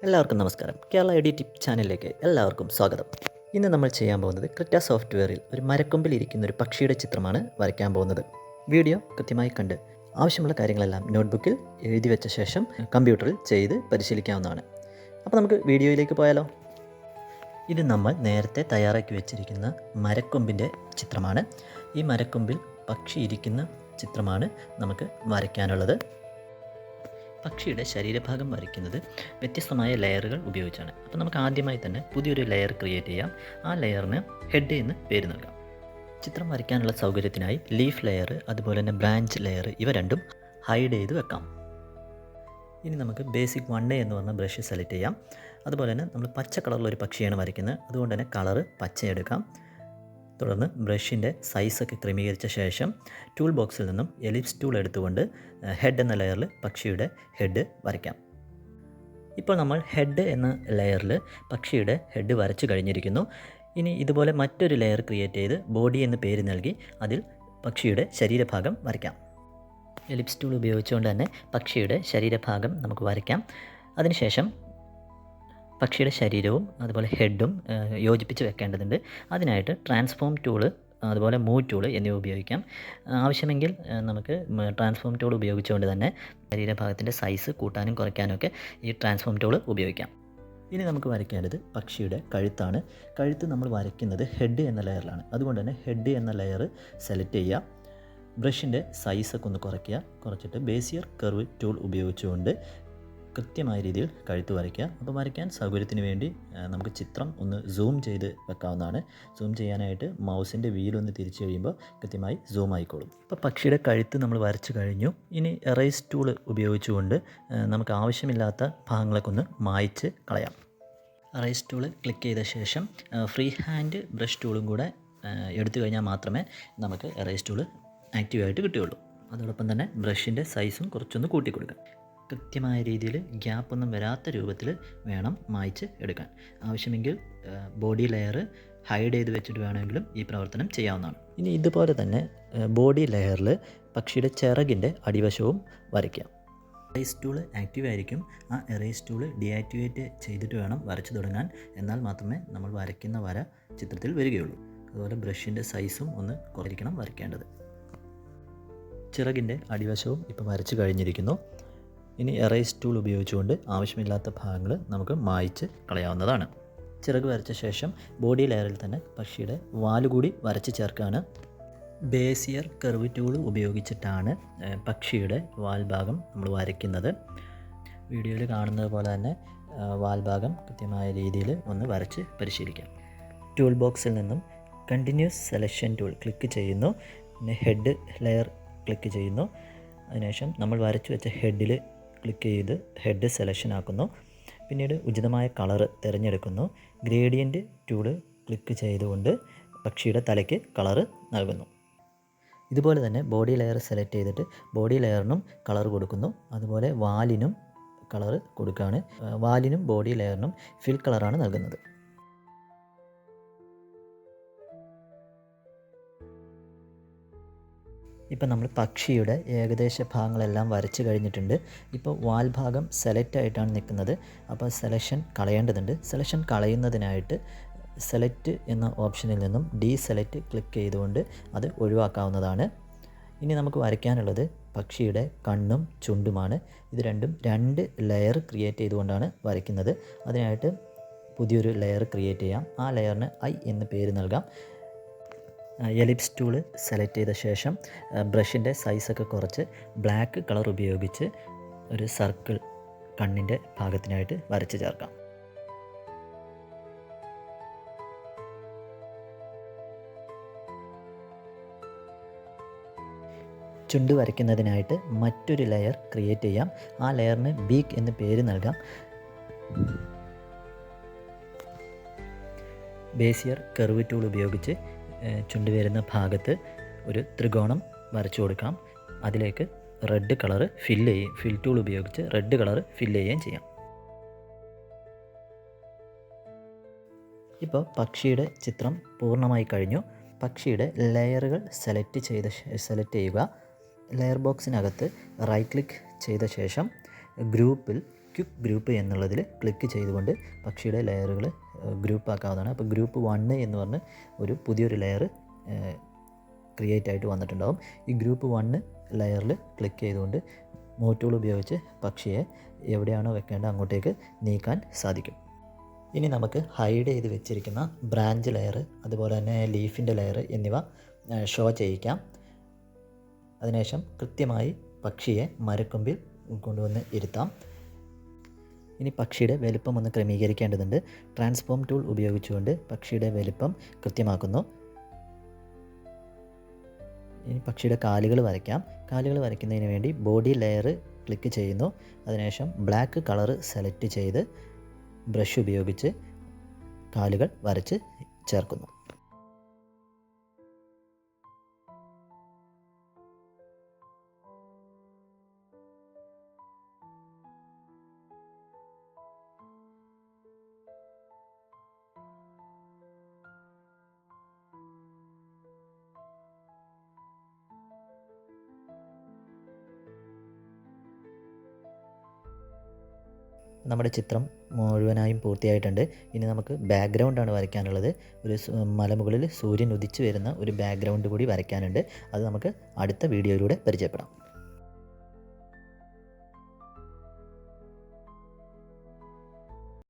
എല്ലാവർക്കും നമസ്കാരം. Kerala AD tip ചാനലിലേക്ക് എല്ലാവർക്കും സ്വാഗതം. ഇന്ന് നമ്മൾ ചെയ്യാൻ പോകുന്നത് ക്രിറ്റ സോഫ്റ്റ്വെയറിൽ ഒരു മരക്കൊമ്പിലിരിക്കുന്ന ഒരു പക്ഷിയുടെ ചിത്രമാണ് വരയ്ക്കാൻ പോകുന്നത്. വീഡിയോ കൃത്യമായി കണ്ട് ആവശ്യമുള്ള കാര്യങ്ങളെല്ലാം നോട്ട്ബുക്കിൽ എഴുതി വെച്ച ശേഷം കമ്പ്യൂട്ടറിൽ ചെയ്ത് പരിശീലിക്കാവുന്നതാണ്. അപ്പോൾ നമുക്ക് വീഡിയോയിലേക്ക് പോയാലോ. ഇത് നമ്മൾ നേരത്തെ തയ്യാറാക്കി വെച്ചിരിക്കുന്ന മരക്കൊമ്പിൻ്റെ ചിത്രമാണ്. ഈ മരക്കൊമ്പിൽ പക്ഷി ഇരിക്കുന്ന ചിത്രമാണ് നമുക്ക് വരയ്ക്കാനുള്ളത്. പക്ഷിയുടെ ശരീരഭാഗം വരയ്ക്കുന്നത് വ്യത്യസ്തമായ ലെയറുകൾ ഉപയോഗിച്ചാണ്. അപ്പോൾ നമുക്ക് ആദ്യമായി തന്നെ പുതിയൊരു ലെയർ ക്രിയേറ്റ് ചെയ്യാം. ആ ലെയറിന് ഹെഡ് എന്ന് പേര് നൽകാം. ചിത്രം വരയ്ക്കാനുള്ള സൗകര്യത്തിനായി ലീഫ് ലെയർ അതുപോലെ തന്നെ ബ്രാഞ്ച് ലെയർ ഇവ രണ്ടും ഹൈഡ് ചെയ്ത് വെക്കാം. ഇനി നമുക്ക് ബേസിക് 1A എന്ന് പറഞ്ഞ ബ്രഷ് സെലക്ട് ചെയ്യാം. അതുപോലെ തന്നെ നമ്മൾ പച്ച കളറിലൊരു പക്ഷിയാണ് വരയ്ക്കുന്നത്, അതുകൊണ്ട് തന്നെ കളറ് പച്ച എടുക്കാം. തുടർന്ന് ബ്രഷിൻ്റെ സൈസൊക്കെ ക്രമീകരിച്ച ശേഷം ടൂൾ ബോക്സിൽ നിന്നും എലിപ്സ് ടൂൾ എടുത്തുകൊണ്ട് ഹെഡ് എന്ന ലെയറിൽ പക്ഷിയുടെ ഹെഡ് വരയ്ക്കാം. ഇപ്പോൾ നമ്മൾ ഹെഡ് എന്ന ലെയറിൽ പക്ഷിയുടെ ഹെഡ് വരച്ചു കഴിഞ്ഞിരിക്കുന്നു. ഇനി ഇതുപോലെ മറ്റൊരു ലെയർ ക്രിയേറ്റ് ചെയ്ത് ബോഡി എന്ന് പേര് നൽകി അതിൽ പക്ഷിയുടെ ശരീരഭാഗം വരയ്ക്കാം. എലിപ്സ് ടൂൾ ഉപയോഗിച്ചുകൊണ്ട് തന്നെ പക്ഷിയുടെ ശരീരഭാഗം നമുക്ക് വരയ്ക്കാം. അതിനുശേഷം പക്ഷിയുടെ ശരീരവും അതുപോലെ ഹെഡും യോജിപ്പിച്ച് വെക്കേണ്ടതുണ്ട്. അതിനായിട്ട് ട്രാൻസ്ഫോം ടൂള് അതുപോലെ മൂവ് ടൂള് എന്നിവ ഉപയോഗിക്കാം. ആവശ്യമെങ്കിൽ നമുക്ക് ട്രാൻസ്ഫോം ടൂൾ ഉപയോഗിച്ചുകൊണ്ട് തന്നെ ശരീരഭാഗത്തിൻ്റെ സൈസ് കൂട്ടാനും കുറയ്ക്കാനും ഒക്കെ ഈ ട്രാൻസ്ഫോം ടൂൾ ഉപയോഗിക്കാം. ഇനി നമുക്ക് വരയ്ക്കേണ്ടത് പക്ഷിയുടെ കഴുത്താണ്. കഴുത്ത് നമ്മൾ വരയ്ക്കുന്നത് ഹെഡ് എന്ന ലെയറിലാണ്, അതുകൊണ്ട് തന്നെ ഹെഡ് എന്ന ലെയർ സെലക്ട് ചെയ്യുക. ബ്രഷിൻ്റെ സൈസൊക്കെ ഒന്ന് കുറച്ചിട്ട് ബേസിയർ കർവ് ടൂൾ ഉപയോഗിച്ചുകൊണ്ട് കൃത്യമായ രീതിയിൽ കഴുത്ത് വരയ്ക്കുക. അപ്പോൾ വരയ്ക്കാൻ സൗകര്യത്തിന് വേണ്ടി നമുക്ക് ചിത്രം ഒന്ന് സൂം ചെയ്ത് വെക്കാവുന്നതാണ്. സൂം ചെയ്യാനായിട്ട് മൗസിൻ്റെ വീലൊന്ന് തിരിച്ചു കഴിയുമ്പോൾ കൃത്യമായി സൂം ആയിക്കോളും. ഇപ്പോൾ പക്ഷിയുടെ കഴുത്ത് നമ്മൾ വരച്ചു കഴിഞ്ഞു. ഇനി എറേസ് ടൂൾ ഉപയോഗിച്ചുകൊണ്ട് നമുക്ക് ആവശ്യമില്ലാത്ത ഭാഗങ്ങളൊക്കെ ഒന്ന് മായ്ച്ച് കളയാം. എറേസ് ടൂൾ ക്ലിക്ക് ചെയ്ത ശേഷം ഫ്രീ ഹാൻഡ് ബ്രഷ് ടൂളും കൂടെ എടുത്തു കഴിഞ്ഞാൽ മാത്രമേ നമുക്ക് എറേസ് ടൂൾ ആക്റ്റീവായിട്ട് കിട്ടുകയുള്ളൂ. അതോടൊപ്പം തന്നെ ബ്രഷിൻ്റെ സൈസും കുറച്ചൊന്ന് കൂട്ടി കൊടുക്കാം. കൃത്യമായ രീതിയിൽ ഗ്യാപ്പൊന്നും വരാത്ത രൂപത്തിൽ വേണം മായ്ച്ച് എടുക്കാൻ. ആവശ്യമെങ്കിൽ ബോഡി ലെയർ ഹൈഡ് ചെയ്ത് വെച്ചിട്ട് വേണമെങ്കിലും ഈ പ്രവർത്തനം ചെയ്യാവുന്നതാണ്. ഇനി ഇതുപോലെ തന്നെ ബോഡി ലെയറിൽ പക്ഷിയുടെ ചിറകിൻ്റെ അടിവശവും വരയ്ക്കാം. എറേസ് ടൂൾ ആക്റ്റീവ് ആയിരിക്കും. ആ എറേസ് ടൂൾ ഡീആക്ടിവേറ്റ് ചെയ്തിട്ട് വേണം വരച്ചു തുടങ്ങാൻ. എന്നാൽ മാത്രമേ നമ്മൾ വരയ്ക്കുന്ന വര ചിത്രത്തിൽ വരികയുള്ളൂ. അതുപോലെ ബ്രഷിൻ്റെ സൈസും ഒന്ന് കുറയ്ക്കണം വരയ്ക്കേണ്ടത്. ചിറകിൻ്റെ അടിവശവും ഇപ്പോൾ വരച്ചു കഴിഞ്ഞിരിക്കുന്നു. ഇനി എറേസ് ടൂൾ ഉപയോഗിച്ചുകൊണ്ട് ആവശ്യമില്ലാത്ത ഭാഗങ്ങൾ നമുക്ക് മായ്ച്ച് കളയാവുന്നതാണ്. ചിറക് വരച്ച ശേഷം ബോഡി ലെയറിൽ തന്നെ പക്ഷിയുടെ വാലുകൂടി വരച്ച് ചേർക്കാണ്. ബേസിയർ കർവ് ടൂൾ ഉപയോഗിച്ചിട്ടാണ് പക്ഷിയുടെ വാൽഭാഗം നമ്മൾ വരയ്ക്കുന്നത്. വീഡിയോയിൽ കാണുന്നത് പോലെ തന്നെ വാൽഭാഗം കൃത്യമായ രീതിയിൽ ഒന്ന് വരച്ച് പരിശീലിക്കാം. ടൂൾ ബോക്സിൽ നിന്നും കണ്ടിന്യൂസ് സെലക്ഷൻ ടൂൾ ക്ലിക്ക് ചെയ്യുന്നു. പിന്നെ ഹെഡ് ലെയർ ക്ലിക്ക് ചെയ്യുന്നു. അതിനുശേഷം നമ്മൾ വരച്ചു വെച്ച ഹെഡിൽ ക്ലിക്ക് ചെയ്ത് ഹെഡ് സെലക്ഷൻ ആക്കുന്നു. പിന്നീട് ഉചിതമായ കളറ് തിരഞ്ഞെടുക്കുന്നു. ഗ്രേഡിയൻറ്റ് ടൂള് ക്ലിക്ക് ചെയ്തുകൊണ്ട് പക്ഷിയുടെ തലയ്ക്ക് കളറ് നൽകുന്നു. ഇതുപോലെ തന്നെ ബോഡി ലെയർ സെലക്ട് ചെയ്തിട്ട് ബോഡി ലെയറിനും കളർ കൊടുക്കുന്നു. അതുപോലെ വാലിനും കളറ് കൊടുക്കുകയാണ്. വാലിനും ബോഡി ലെയറിനും ഫിൽ കളറാണ് നൽകുന്നത്. ഇപ്പോൾ നമ്മൾ പക്ഷിയുടെ ഏകദേശ ഭാഗങ്ങളെല്ലാം വരച്ച് കഴിഞ്ഞിട്ടുണ്ട്. ഇപ്പോൾ വാൽഭാഗം സെലക്ട് ആയിട്ടാണ് നിൽക്കുന്നത്. അപ്പോൾ സെലക്ഷൻ കളയേണ്ടതുണ്ട്. സെലക്ഷൻ കളയുന്നതിനായിട്ട് സെലക്ട് എന്ന ഓപ്ഷനിൽ നിന്നും ഡീസെലക്ട് ക്ലിക്ക് ചെയ്തുകൊണ്ട് അത് ഒഴിവാക്കാവുന്നതാണ്. ഇനി നമുക്ക് വരയ്ക്കാനുള്ളത് പക്ഷിയുടെ കണ്ണും ചുണ്ടുമാണ്. ഇത് രണ്ടും 2 ലെയർ ക്രിയേറ്റ് ചെയ്തുകൊണ്ടാണ് വരയ്ക്കുന്നത്. അതിനായിട്ട് പുതിയൊരു ലെയർ ക്രിയേറ്റ് ചെയ്യാം. ആ ലെയറിന് ഐ എന്ന് പേര് നൽകാം. എലിപ്സ് ടൂൾ സെലക്ട് ചെയ്ത ശേഷം ബ്രഷിൻ്റെ സൈസൊക്കെ കുറച്ച് ബ്ലാക്ക് കളർ ഉപയോഗിച്ച് ഒരു സർക്കിൾ കണ്ണിൻ്റെ ഭാഗത്തിനായിട്ട് വരച്ച് ചേർക്കാം. ചുണ്ട് വരയ്ക്കുന്നതിനായിട്ട് മറ്റൊരു ലെയർ ക്രിയേറ്റ് ചെയ്യാം. ആ ലെയറിന് ബീക്ക് എന്ന് പേര് നൽകാം. ബേസിയർ കർവ് ടൂൾ ഉപയോഗിച്ച് ചുണ്ട് വരുന്ന ഭാഗത്ത് ഒരു ത്രികോണം വരച്ചു കൊടുക്കാം. അതിലേക്ക് റെഡ് കളറ് ഫിൽ ടൂൾ ഉപയോഗിച്ച് റെഡ് കളറ് ഫില്ല് ചെയ്യുകയും ചെയ്യാം. ഇപ്പോൾ പക്ഷിയുടെ ചിത്രം പൂർണ്ണമായി കഴിഞ്ഞു. പക്ഷിയുടെ ലെയറുകൾ സെലക്ട് ചെയ്യുക. ലെയർ ബോക്സിനകത്ത് റൈറ്റ് ക്ലിക്ക് ചെയ്ത ശേഷം ഗ്രൂപ്പിൽ ക്വിക്ക് ഗ്രൂപ്പ് എന്നുള്ളതിൽ ക്ലിക്ക് ചെയ്തുകൊണ്ട് പക്ഷിയുടെ ലെയറുകൾ ഗ്രൂപ്പ് ആക്കാവുന്നതാണ്. അപ്പോൾ ഗ്രൂപ്പ് 1 എന്ന് പറഞ്ഞ് ഒരു പുതിയൊരു ലെയർ ക്രിയേറ്റ് ആയിട്ട് വന്നിട്ടുണ്ടാകും. ഈ ഗ്രൂപ്പ് 1 ലെയറിൽ ക്ലിക്ക് ചെയ്തുകൊണ്ട് മൂവ് ടൂൾ ഉപയോഗിച്ച് പക്ഷിയെ എവിടെയാണോ വെക്കേണ്ടത് അങ്ങോട്ടേക്ക് നീക്കാൻ സാധിക്കും. ഇനി നമുക്ക് ഹൈഡ് ചെയ്ത് വെച്ചിരിക്കുന്ന ബ്രാഞ്ച് ലെയർ അതുപോലെ തന്നെ ലീഫിൻ്റെ ലെയർ എന്നിവ ഷോ ചെയ്യിക്കാം. അതിനുശേഷം കൃത്യമായി പക്ഷിയെ മരക്കൊമ്പിൽ കൊണ്ടുവന്ന് ഇരുത്താം. ഇനി പക്ഷിയുടെ വലുപ്പം ഒന്ന് ക്രമീകരിക്കേണ്ടതുണ്ട്. ട്രാൻസ്ഫോം ടൂൾ ഉപയോഗിച്ചുകൊണ്ട് പക്ഷിയുടെ വലുപ്പം കൃത്യമാക്കുന്നു. ഇനി പക്ഷിയുടെ കാലുകൾ വരയ്ക്കാം. കാലുകൾ വരയ്ക്കുന്നതിന് വേണ്ടി ബോഡി ലെയർ ക്ലിക്ക് ചെയ്യുന്നു. അതിനുശേഷം ബ്ലാക്ക് കളർ സെലക്ട് ചെയ്ത് ബ്രഷ് ഉപയോഗിച്ച് കാലുകൾ വരച്ച് ചേർക്കുന്നു. നമ്മുടെ ചിത്രം മുഴുവനായും പൂർത്തിയായിട്ടുണ്ട്. ഇനി നമുക്ക് ബാക്ക്ഗ്രൗണ്ടാണ് വരയ്ക്കാനുള്ളത്. ഒരു മലമുകളിൽ സൂര്യൻ ഉദിച്ചു വരുന്ന ഒരു ബാക്ക്ഗ്രൗണ്ട് കൂടി വരയ്ക്കാനുണ്ട്. അത് നമുക്ക് അടുത്ത വീഡിയോയിലൂടെ പരിചയപ്പെടാം.